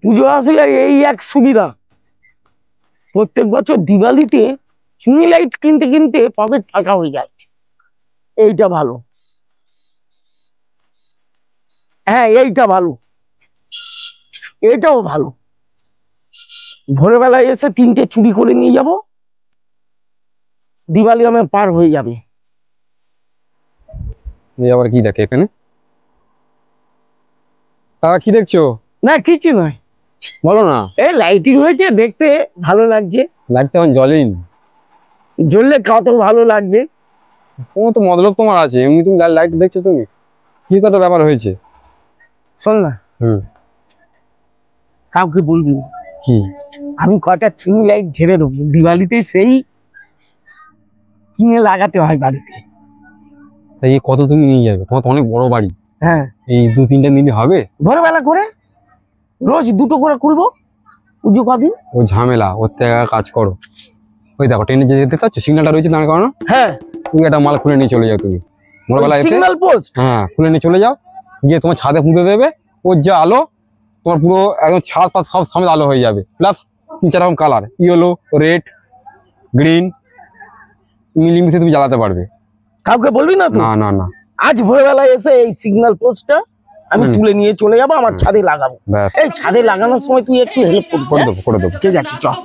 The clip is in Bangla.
পুজো আসলে এই এক সুবিধা, প্রত্যেক বছর দিওয়ালিতে চুনি লাইট কিনতে কিনতে পকেট ফাঁকা হয়ে যায়। এইটা ভালো, হ্যাঁ এইটা ভালো, এটাও ভালো। ভোরবেলায় এসে 3টে চুরি করে নিয়ে যাব, দিওয়ালি আমার পার হয়ে যাবে। আবার কি দেখে এখানে? কি দেখছো? না কিছু নয়, বলো না। এই লাইটিং হয়েছে, দেখতে ভালো লাগছে। লাইট তো এখন জ্বলেনি। জ্বললে কত ভালো লাগবে। তোমার তো মতলব তোমার আছে, এমনি তুমি লাইট দেখছো তুমি, কি তো একটা ব্যাপার হয়েছে। শোন না, কাউকে বলবি না। কি? আমি কটা চুনি লাইট ঝেড়ে দেবো দিওয়ালিতে, সেই কিনে লাগাতে হয় বাড়িতে। এই কত তুমি নিয়ে যাবে? তোমার তো অনেক বড় বাড়ি। হ্যাঁ, এই 2-3টা দিনই হবে? ভোরবেলা করে রোজ 2টো করে খুলবো, পুজো কদিন। ও ঝামেলা, ওর থেকে কাজ করো। ওই দেখো ট্রেনে যেতে পাচ্ছ, সিগন্যালটা রয়েছে দাঁড় করানো। হ্যাঁ, তুমি একটা মাল খুলে নিয়ে চলে যাও তুমি ভোরবেলা এসে। সিগন্যাল পোস্ট, হ্যাঁ খুলে নিয়ে চলে যাও, গিয়ে তোমার ছাদে পুঁতে দেবে। ওর যা আলো, তোমার পুরো একদম ছাদ পাত সব সামনে আলো হয়ে যাবে। প্লাস 3-4 রকম কালার, ইয়েলো, রেড, গ্রিন, মিলিমিশে তুমি জ্বালাতে পারবে। কাউকে বলবি না তো? না না না, আজ ভোরবেলা এসে এই সিগন্যাল পোস্টটা আমি তুলে নিয়ে চলে যাবো, আমার ছাদে লাগাবো। ব্যাস এই ছাদে লাগানোর সময় তুই একটু হেল্প করবি। করে দেবো, করে দেবো। ঠিক আছে, চল।